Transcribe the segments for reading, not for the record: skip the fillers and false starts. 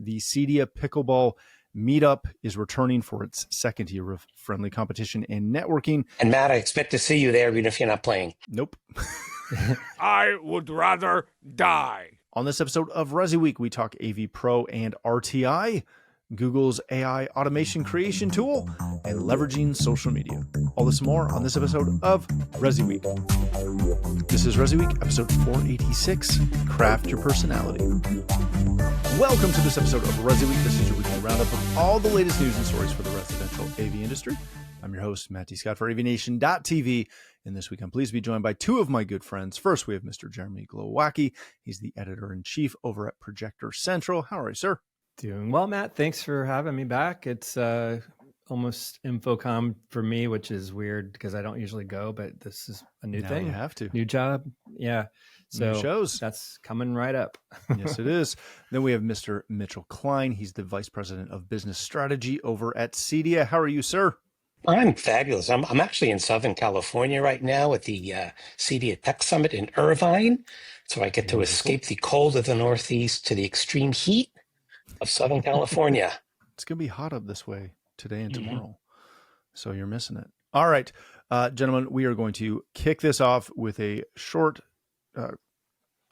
the CEDIA Pickleball Meetup is returning for its second year of friendly competition and networking. And Matt, I expect to see you there even if you're not playing. Nope. I would rather die. On this episode of ResiWeek, we talk AV Pro and RTI, Google's AI automation creation tool, and leveraging social media. All this and more on this episode of ResiWeek. This is ResiWeek, episode 486, Craft Your Personality. Welcome to this episode of ResiWeek. This is your weekly roundup of all the latest news and stories for the residential AV industry. I'm your host, Matt D. Scott for AVNation.tv. And this week, I'm pleased to be joined by two of my good friends. First, we have Mr. Jeremy Glowacki. He's the editor-in-chief over at Projector Central. How are you, sir? Doing well, Matt. Thanks for having me back. It's almost Infocom for me, which is weird because I don't usually go, but this is a new thing. You have to. New job. Yeah. So new shows. That's coming right up. Yes, it is. Then we have Mr. Mitchell Klein. He's the vice president of business strategy over at CEDIA. How are you, sir? I'm fabulous. I'm actually in Southern California right now at the CEDIA Tech Summit in Irvine. So I get to escape the cold of the Northeast to the extreme heat of Southern California. It's going to be hot up this way today and tomorrow. So you're missing it. All right, gentlemen, we are going to kick this off with a short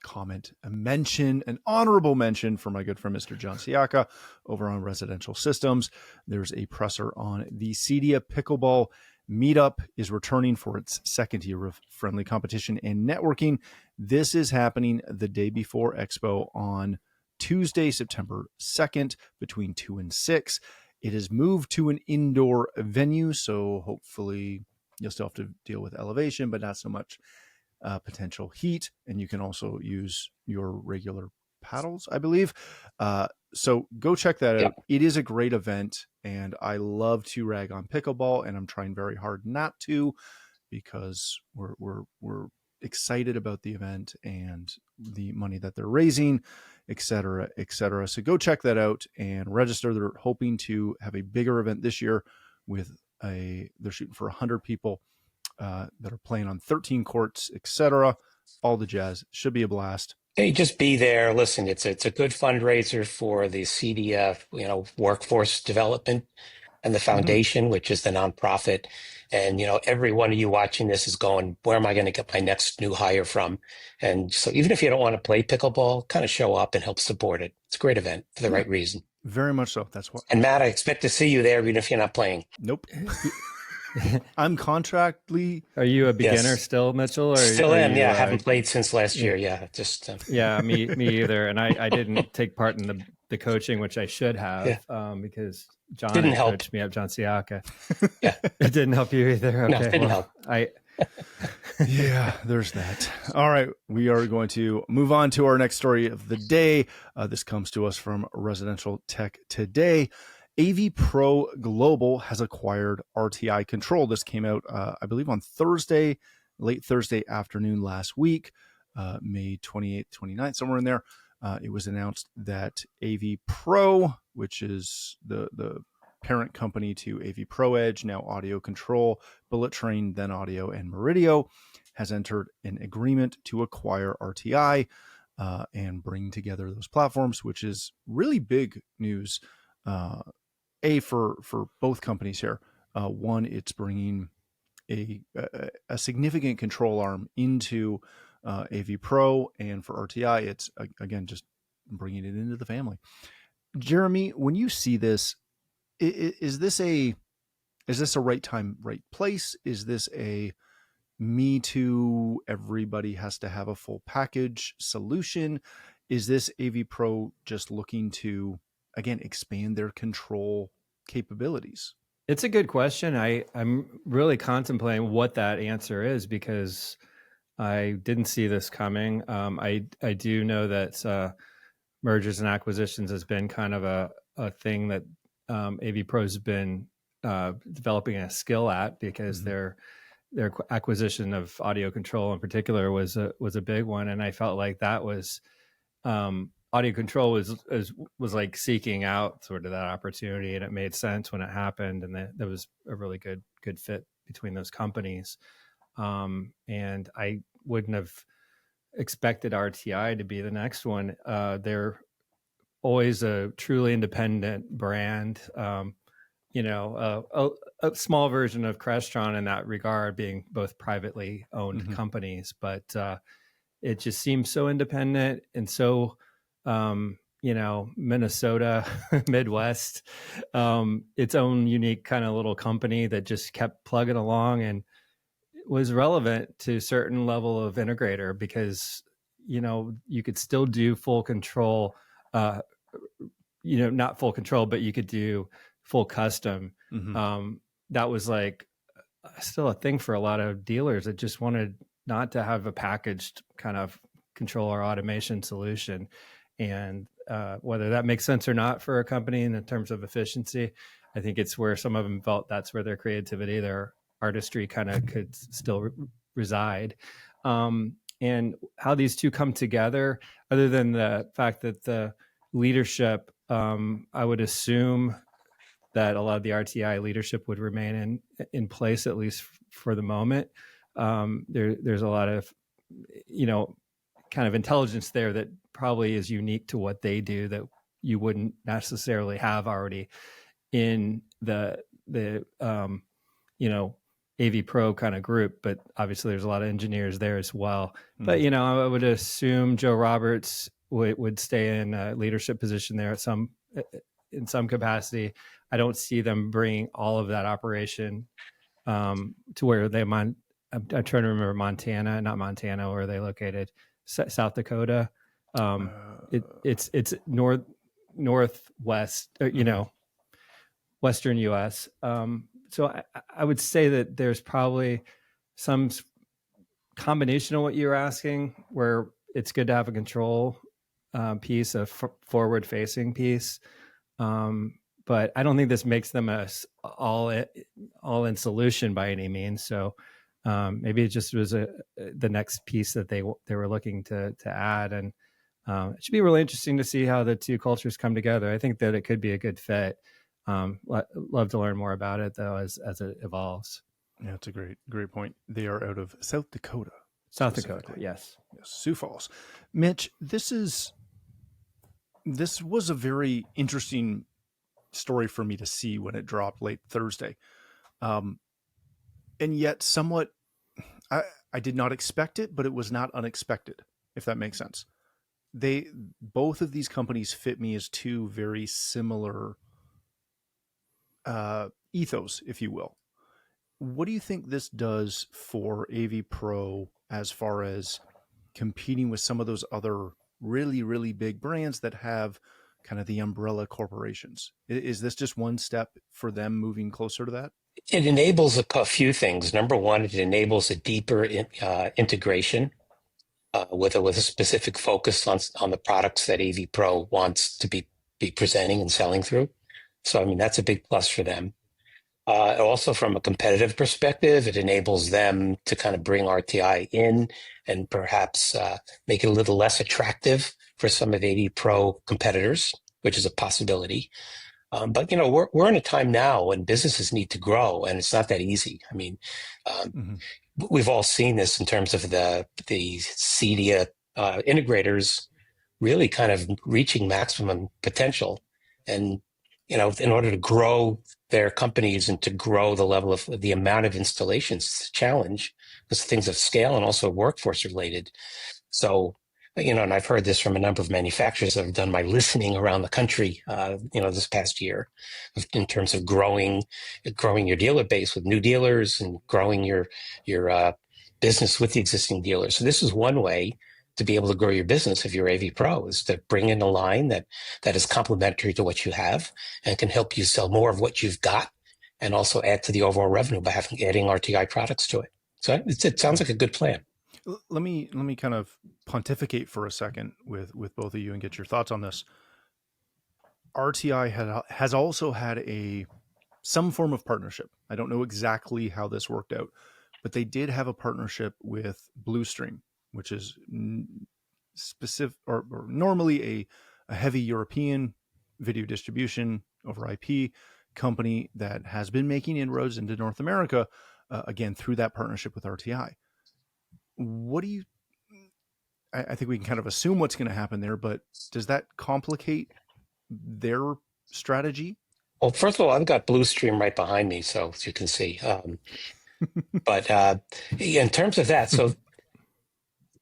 comment, an honorable mention for my good friend, Mr. John Siaka over on Residential Systems. There's a presser on the CEDIA Pickleball Meetup is returning for its second year of friendly competition and networking. This is happening the day before Expo on Tuesday, September 2nd between 2 and 6. It is moved to an indoor venue, so hopefully you'll still have to deal with elevation, but not so much potential heat. And you can also use your regular paddles, I believe. So go check that out. It is a great event, and I love to rag on pickleball, and I'm trying very hard not to because we're excited about the event and the money that they're raising, et cetera, et cetera. So go check that out and register. They're hoping to have a bigger event this year they're shooting for 100 people that are playing on 13 courts, et cetera. All the jazz. Should be a blast. Hey, just be there. Listen, it's a good fundraiser for the CEDIA, workforce development and the foundation, which is the nonprofit. And, every one of you watching this is going, where am I going to get my next new hire from? And so even if you don't want to play pickleball, kind of show up and help support it. It's a great event for the right reason. Very much so. That's what. And Matt, I expect to see you there even if you're not playing. Nope. I'm contractually. Are you a beginner still, Mitchell? Or still am. Yeah, I haven't played since last year. Yeah, just. Yeah, me either. And I didn't take part in the coaching, which I should have, because John didn't help. Coached me up, John Siaka. Yeah, it didn't help you either. Okay, no, it didn't help. Yeah, there's that. All right, we are going to move on to our next story of the day. This comes to us from Residential Tech Today. AV Pro Global has acquired RTI Control. This came out, I believe, on Thursday, late Thursday afternoon last week, May 28th, 29th, somewhere in there. It was announced that AV Pro, which is the parent company to AV Pro Edge, now Audio Control, Bullet Train, then Audio, and Meridio, has entered an agreement to acquire RTI and bring together those platforms, which is really big news. For both companies here. One, it's bringing a significant control arm into AV Pro, and for RTI, it's again just bringing it into the family. Jeremy, when you see this, is this a right time, right place? Is this a me too? Everybody has to have a full package solution. Is this AV Pro just looking to again expand their control capabilities? It's a good question. I'm really contemplating what that answer is because I didn't see this coming. I do know that mergers and acquisitions has been kind of a thing that AV Pro's been developing a skill at because their acquisition of Audio Control in particular was a big one, and I felt like that was Audio Control was like seeking out sort of that opportunity, and it made sense when it happened, and that was a really good fit between those companies. And I wouldn't have expected RTI to be the next one. They're always a truly independent brand. A small version of Crestron in that regard, being both privately owned companies, but it just seems so independent and so, Minnesota, Midwest, its own unique kind of little company that just kept plugging along and was relevant to a certain level of integrator because, you could still do full control, not full control, but you could do full custom. That was like still a thing for a lot of dealers that just wanted not to have a packaged kind of controller automation solution. And whether that makes sense or not for a company in terms of efficiency, I think it's where some of them felt that's where their creativity, their artistry kind of could still reside. And how these two come together, other than the fact that the leadership, I would assume that a lot of the RTI leadership would remain in place, at least for the moment. There's a lot of, kind of intelligence there that probably is unique to what they do that you wouldn't necessarily have already in the AV Pro kind of group, but obviously there's a lot of engineers there as well. But, I would assume Joe Roberts would stay in a leadership position there in some capacity. I don't see them bringing all of that operation to where I'm trying to remember not Montana, where are they located? South Dakota. It's northwest, Western U.S. So I would say that there's probably some combination of what you're asking, where it's good to have a control piece, a forward-facing piece. But I don't think this makes them a all-in solution by any means. So maybe it just was the next piece that they were looking to add, and it should be really interesting to see how the two cultures come together. I think that it could be a good fit. Love to learn more about it though as it evolves. Yeah, it's a great point. They are out of South Dakota. South Dakota, yes, Sioux Falls. Mitch, this was a very interesting story for me to see when it dropped late Thursday, and yet somewhat I did not expect it, but it was not unexpected, if that makes sense. Both of these companies fit me as two very similar ethos, if you will. What do you think this does for AV Pro as far as competing with some of those other really, really big brands that have kind of the umbrella corporations? Is this just one step for them moving closer to that? It enables a few things. Number one, it enables a deeper integration with a specific focus on the products that AV Pro wants to be presenting and selling through. So, I mean, that's a big plus for them. Also, from a competitive perspective, it enables them to kind of bring RTI in and perhaps make it a little less attractive for some of AV Pro competitors, which is a possibility. But we're in a time now when businesses need to grow, and it's not that easy. I mean, we've all seen this in terms of the CEDIA integrators really kind of reaching maximum potential, and in order to grow their companies and to grow the level of the amount of installations, it's a challenge because things of scale and also workforce related. So, and I've heard this from a number of manufacturers that have done my listening around the country, this past year, in terms of growing your dealer base with new dealers and growing your business with the existing dealers. So this is one way to be able to grow your business if you're AV Pro, is to bring in a line that is complementary to what you have and can help you sell more of what you've got and also add to the overall revenue by adding RTI products to it. So it sounds like a good plan. Let me kind of pontificate for a second with both of you and get your thoughts on this. RTI has also had some form of partnership. I don't know exactly how this worked out, but they did have a partnership with Bluestream, which is specific or normally a heavy European video distribution over IP company that has been making inroads into North America, again, through that partnership with RTI. I think we can kind of assume what's going to happen there, but does that complicate their strategy? Well, first of all, I've got Blue Stream right behind me, so as you can see. But in terms of that, so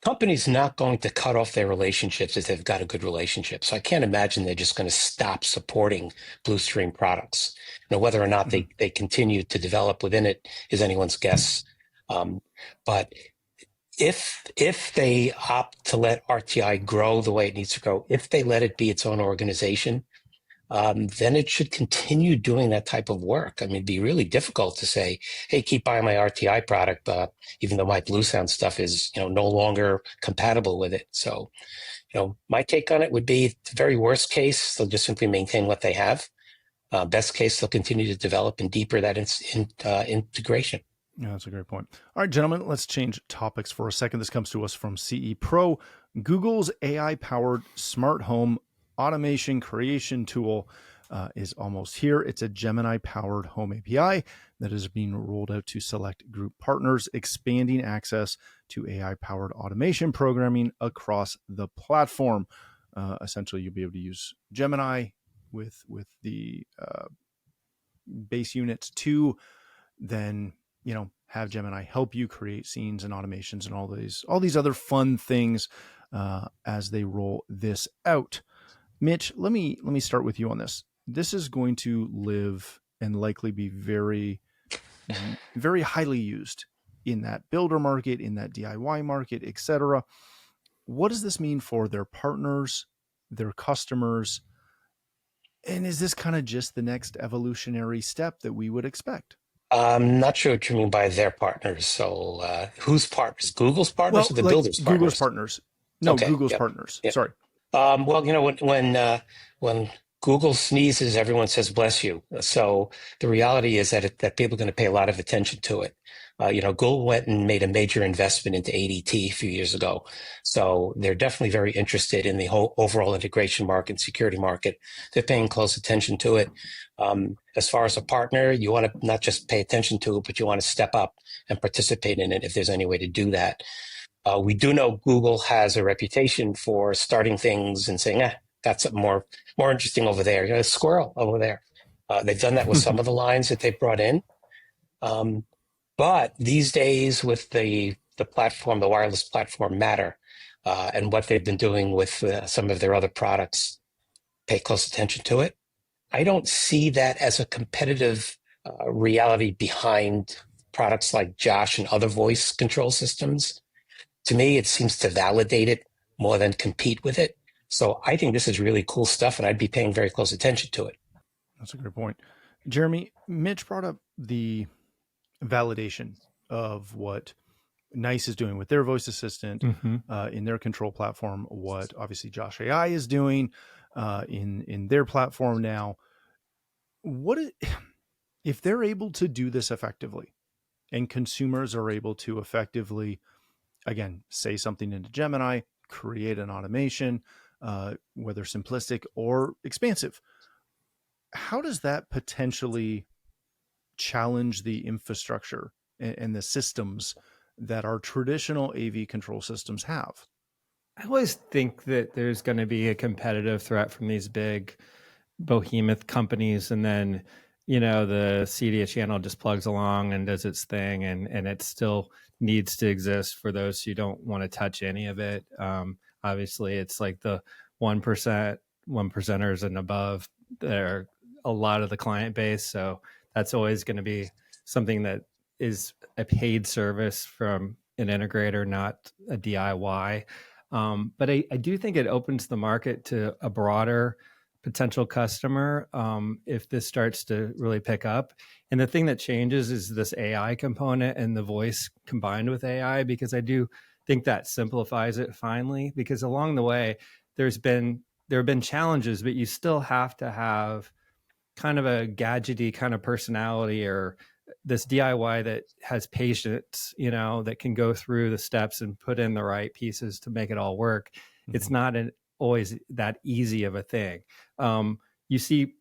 companies not going to cut off their relationships if they've got a good relationship. So I can't imagine they're just going to stop supporting Blue Stream products. Whether or not they continue to develop within it is anyone's guess. But if they opt to let RTI grow the way it needs to grow, if they let it be its own organization, then it should continue doing that type of work. I mean, it'd be really difficult to say, hey, keep buying my RTI product, even though my Blue Sound stuff is, no longer compatible with it. So, my take on it would be the very worst case, they'll just simply maintain what they have. Best case, they'll continue to develop and deeper that integration. Yeah, that's a great point. All right, gentlemen, let's change topics for a second. This comes to us from CE Pro. Google's AI-powered smart home automation creation tool is almost here. It's a Gemini-powered home API that is being rolled out to select group partners, expanding access to AI-powered automation programming across the platform. Essentially, you'll be able to use Gemini with the base units to then have Gemini help you create scenes and automations and all these other fun things as they roll this out. Mitch, let me start with you on this. This is going to live and likely be very, very highly used in that builder market, in that DIY market, etc. What does this mean for their partners, their customers? And is this kind of just the next evolutionary step that we would expect? I'm not sure what you mean by their partners. So whose partners? Google's partners or the builders' partners? Google's partners. No, okay, Google's yep. partners. Yep. Sorry. When Google sneezes, everyone says "bless you." So the reality is that people are going to pay a lot of attention to it. Google went and made a major investment into ADT a few years ago, so they're definitely very interested in the whole overall integration market, security market. They're paying close attention to it. As far as a partner, you want to not just pay attention to it, but you want to step up and participate in it if there's any way to do that. We do know Google has a reputation for starting things and saying, that's something more interesting over there. A squirrel over there. They've done that with some of the lines that they've brought in. But these days with the platform, the wireless platform Matter, and what they've been doing with some of their other products, pay close attention to it. I don't see that as a competitive reality behind products like Josh and other voice control systems. To me, it seems to validate it more than compete with it. So I think this is really cool stuff, and I'd be paying very close attention to it. That's a great point. Jeremy, Mitch brought up the validation of what NICE is doing with their voice assistant in their control platform, what obviously Josh AI is doing in their platform now. If they're able to do this effectively and consumers are able to effectively, again, say something into Gemini, create an automation, whether simplistic or expansive, how does that potentially challenge the infrastructure and the systems that our traditional AV control systems have? I always think that there's going to be a competitive threat from these big behemoth companies, and then the CEDIA channel just plugs along and does its thing, and it still needs to exist for those who don't want to touch any of it. Obviously, it's like the 1%ers and above that are a lot of the client base. So that's always going to be something that is a paid service from an integrator, not a DIY. But I do think it opens the market to a broader potential customer if this starts to really pick up. And the thing that changes is this AI component and the voice combined with AI, because I do think that simplifies it finally, because along the way there have been challenges, but you still have to have kind of a gadgety kind of personality, or this DIY that has patience, that can go through the steps and put in the right pieces to make it all work. It's not always that easy of a thing. You see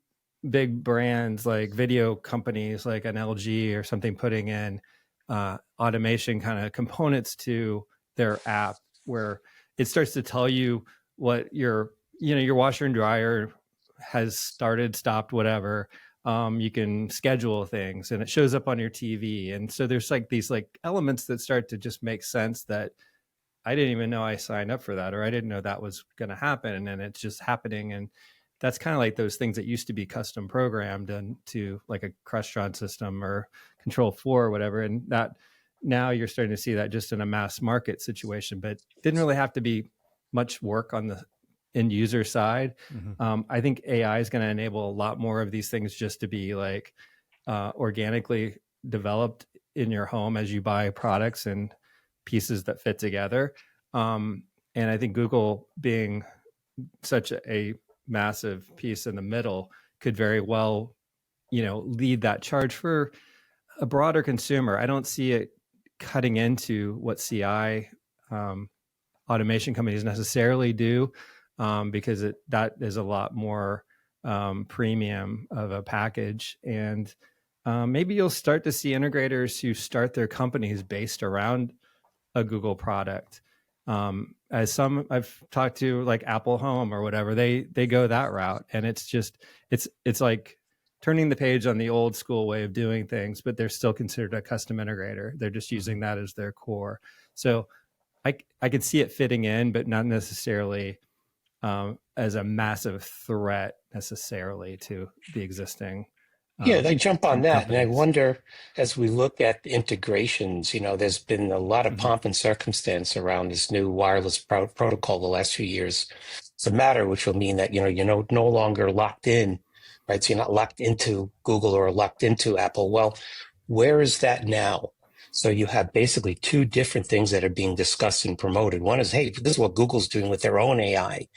big brands like video companies like an LG or something putting in automation kind of components to their app, where it starts to tell you what your washer and dryer has started, stopped, whatever. You can schedule things and it shows up on your TV. And so there's like these like elements that start to just make sense that I didn't even know I signed up for that, or I didn't know that was going to happen. And then it's just happening. And that's kind of like those things that used to be custom programmed into like a Crestron system or Control 4 or whatever. And that now you're starting to see that just in a mass market situation, but didn't really have to be much work on the end user side. I think AI is going to enable a lot more of these things just to be like organically developed in your home as you buy products and pieces that fit together. And I think Google being such a massive piece in the middle could very well, lead that charge for a broader consumer. I don't see it cutting into what CI automation companies necessarily do, because that is a lot more premium of a package. And maybe you'll start to see integrators who start their companies based around a Google product. As some I've talked to, like Apple Home or whatever, they go that route, and it's like turning the page on the old school way of doing things, but they're still considered a custom integrator. They're just using that as their core. So I could see it fitting in, but not necessarily as a massive threat necessarily to the existing. Yeah, they jump on that. And I companies. wonder, as we look at integrations, there's been a lot of pomp and circumstance around this new wireless protocol the last few years. It's a matter which will mean that, you're no longer locked in, right? So you're not locked into Google or locked into Apple. Well, where is that now? So you have basically two different things that are being discussed and promoted. One is, hey, this is what Google's doing with their own AI.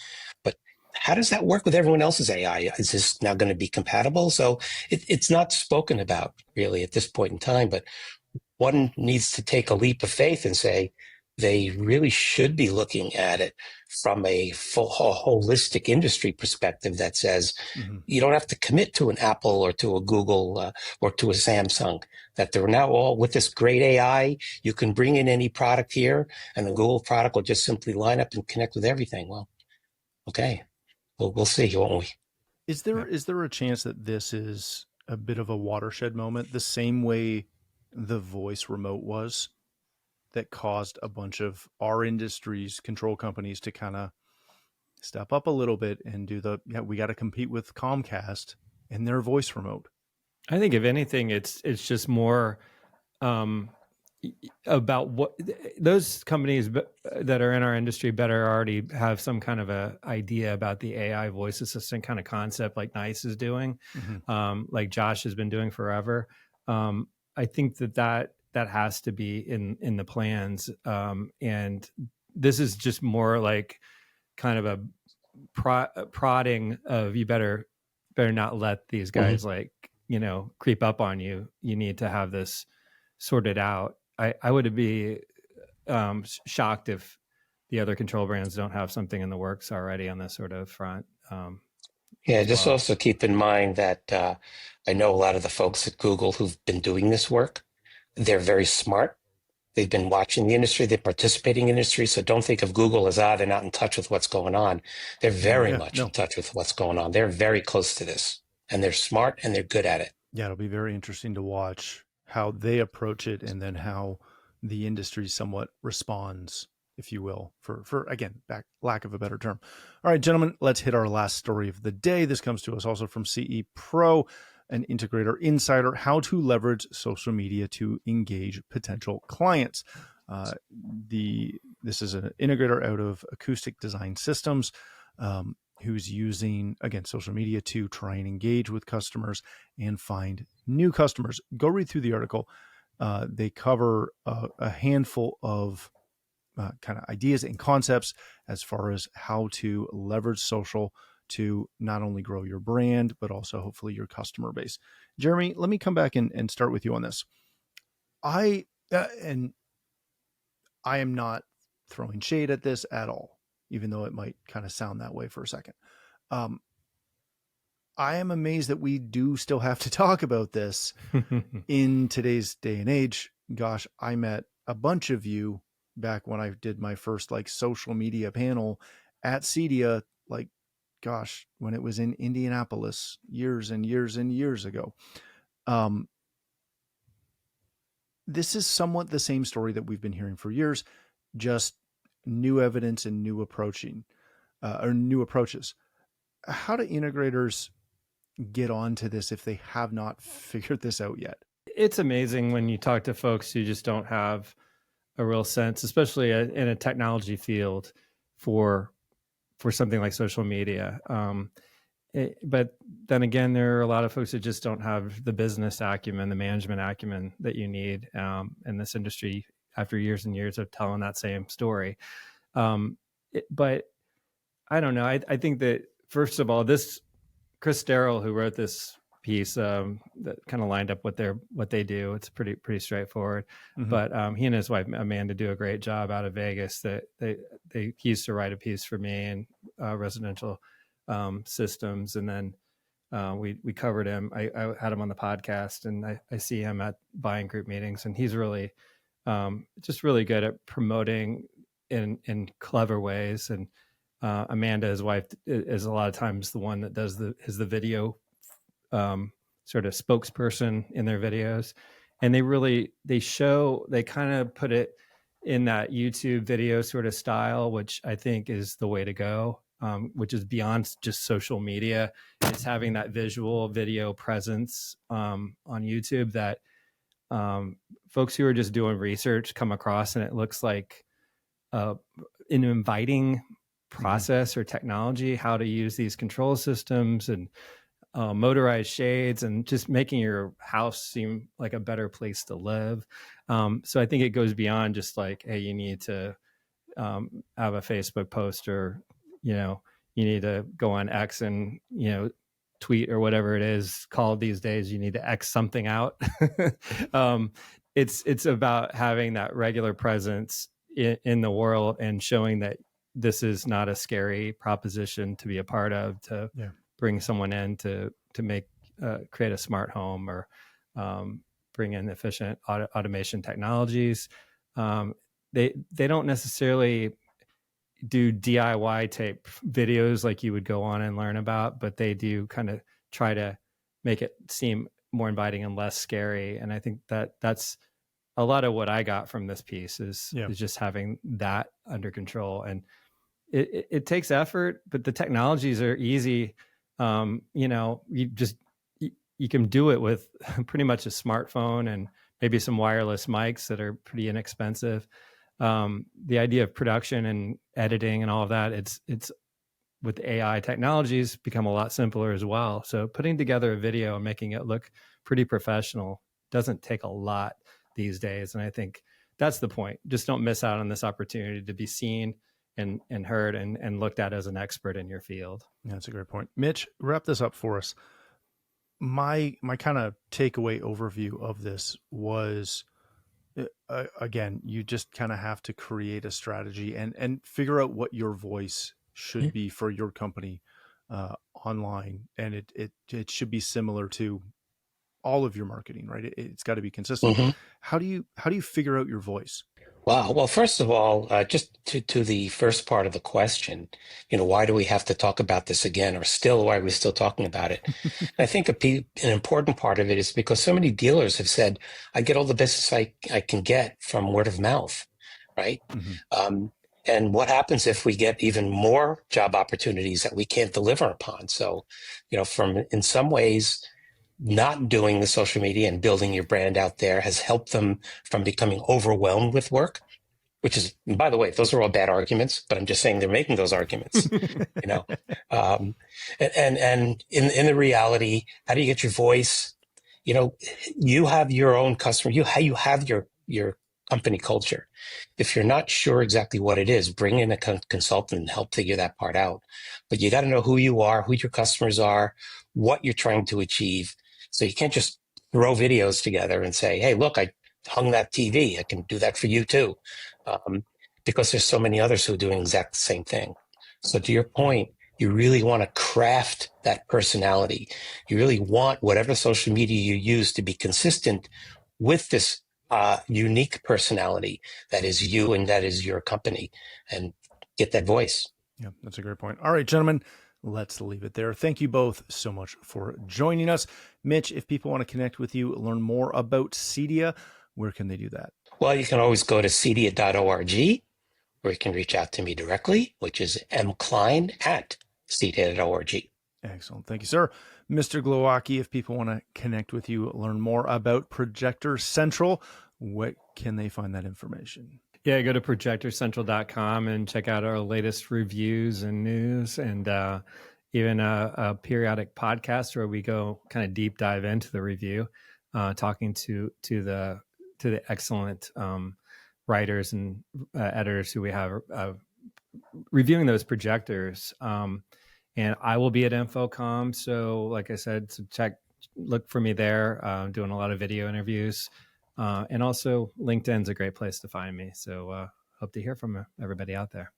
But how does that work with everyone else's AI? Is this now going to be compatible? So it's not spoken about really at this point in time, but one needs to take a leap of faith and say they really should be looking at it from a holistic industry perspective that says you don't have to commit to an Apple or to a Google or to a Samsung, that they're now all with this great AI. You can bring in any product here and the Google product will just simply line up and connect with everything. Well, okay. We'll see, won't we? Is there a chance that this is a bit of a watershed moment, the same way the voice remote was, that caused a bunch of our industry's control companies to kind of step up a little bit and do we got to compete with Comcast and their voice remote? I think if anything, it's just more about what those companies that are in our industry better already have some kind of a idea about the AI voice assistant kind of concept, like NICE is doing, like Josh has been doing forever. I think that has to be in the plans, and this is just more like kind of a prodding of you better not let these guys creep up on you. You need to have this sorted out. I would be shocked if the other control brands don't have something in the works already on this sort of front. Just also keep in mind that I know a lot of the folks at Google who've been doing this work. They're very smart. They've been watching the industry. They're participating in the industry. So don't think of Google as, they're not in touch with what's going on. They're very much in touch with what's going on. They're very close to this, and they're smart and they're good at it. Yeah, it'll be very interesting to watch how they approach it, and then how the industry somewhat responds, if you will, for again, lack of a better term. All right, gentlemen, let's hit our last story of the day. This comes to us also from CE Pro, an integrator insider, how to leverage social media to engage potential clients. This is an integrator out of Acoustic Design Systems, who's using, again, social media to try and engage with customers and find new customers. Go read through the article. They cover a handful of kind of ideas and concepts as far as how to leverage social to not only grow your brand, but also hopefully your customer base. Jeremy, let me come back and start with you on this. I am not throwing shade at this at all, even though it might kind of sound that way for a second. I am amazed that we do still have to talk about this in today's day and age. Gosh, I met a bunch of you back when I did my first social media panel at CEDIA, gosh, when it was in Indianapolis years and years and years ago. This is somewhat the same story that we've been hearing for years, just new evidence and new approaching or new approaches. How do integrators get onto this if they have not figured this out yet? It's amazing when you talk to folks who just don't have a real sense, especially in a technology field, for something like social media. But then again, there are a lot of folks that just don't have the business acumen, the management acumen that you need in this industry after years and years of telling that same story. But I don't know. I think that, first of all, this Chris Darrell, who wrote this piece that kind of lined up what they do, it's pretty straightforward. Mm-hmm. But he and his wife Amanda do a great job out of Vegas. That he used to write a piece for me in residential systems, and then we covered him. I had him on the podcast, and I see him at buying group meetings, and he's really just really good at promoting in clever ways. And Amanda, his wife, is a lot of times the one that does the video sort of spokesperson in their videos. And they kind of put it in that YouTube video sort of style, which I think is the way to go, which is beyond just social media. It's having that visual video presence on YouTube that folks who are just doing research come across, and it looks like an inviting process or technology, how to use these control systems and motorized shades, and just making your house seem like a better place to live. So I think it goes beyond just like, hey, you need to have a Facebook post, or, you need to go on X and, tweet or whatever it is called these days. You need to X something out. It's about having that regular presence in the world and showing that this is not a scary proposition to be a part of, to bring someone in to create a smart home, or bring in efficient automation technologies. They don't necessarily do DIY type videos like you would go on and learn about, but they do kind of try to make it seem more inviting and less scary. And I think that's a lot of what I got from this piece is just having that under control. And it takes effort, but the technologies are easy. You can do it with pretty much a smartphone and maybe some wireless mics that are pretty inexpensive. The idea of production and editing and all of that, it's with AI technologies become a lot simpler as well. So putting together a video and making it look pretty professional doesn't take a lot these days. And I think that's the point. Just don't miss out on this opportunity to be seen and heard and looked at as an expert in your field. Yeah, that's a great point. Mitch, wrap this up for us. My kind of takeaway overview of this was, again, you just kind of have to create a strategy and figure out what your voice should be for your company online. And it should be similar to all of your marketing, right? It's got to be consistent. Mm-hmm. How do you figure out your voice? Wow. Well, first of all, just to the first part of the question, why do we have to talk about this again, or still, why are we still talking about it? I think an important part of it is because so many dealers have said, I get all the business I can get from word of mouth, right? Mm-hmm. And what happens if we get even more job opportunities that we can't deliver upon? So, in some ways, not doing the social media and building your brand out there has helped them from becoming overwhelmed with work, which is, by the way, those are all bad arguments, but I'm just saying they're making those arguments, and in the reality, how do you get your voice? You have your own customer, you have your company culture. If you're not sure exactly what it is, bring in a consultant and help figure that part out. But you got to know who you are, who your customers are, what you're trying to achieve. So you can't just throw videos together and say, hey, look, I hung that TV. I can do that for you too. Because there's so many others who are doing exactly the same thing. So to your point, you really want to craft that personality. You really want whatever social media you use to be consistent with this unique personality that is you and that is your company, and get that voice. Yeah, that's a great point. All right, gentlemen, let's leave it there. Thank you both so much for joining us. Mitch, if people want to connect with you, learn more about CEDIA, where can they do that? Well, you can always go to cedia.org, or you can reach out to me directly, which is mklein@cedia.org. Excellent. Thank you, sir. Mr. Glowacki, if people want to connect with you, learn more about Projector Central, what can they find that information? Yeah, go to projectorcentral.com and check out our latest reviews and news, and even a periodic podcast where we go kind of deep dive into the review, talking to the excellent writers and editors who we have reviewing those projectors. And I will be at InfoComm. So like I said, look for me there, doing a lot of video interviews. And also LinkedIn's a great place to find me. So hope to hear from everybody out there.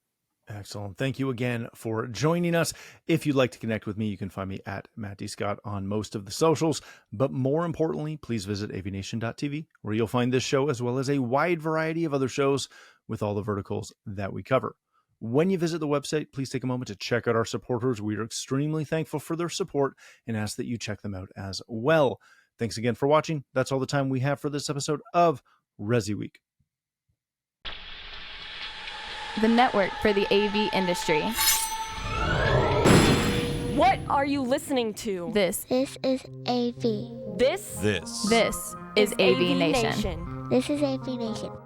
Excellent. Thank you again for joining us. If you'd like to connect with me, you can find me at Matt D. Scott on most of the socials. But more importantly, please visit AVNation.tv, where you'll find this show as well as a wide variety of other shows with all the verticals that we cover. When you visit the website, please take a moment to check out our supporters. We are extremely thankful for their support and ask that you check them out as well. Thanks again for watching. That's all the time we have for this episode of ResiWeek, the network for the AV industry. What are you listening to? This is AV. This is AVNation. This is AVNation.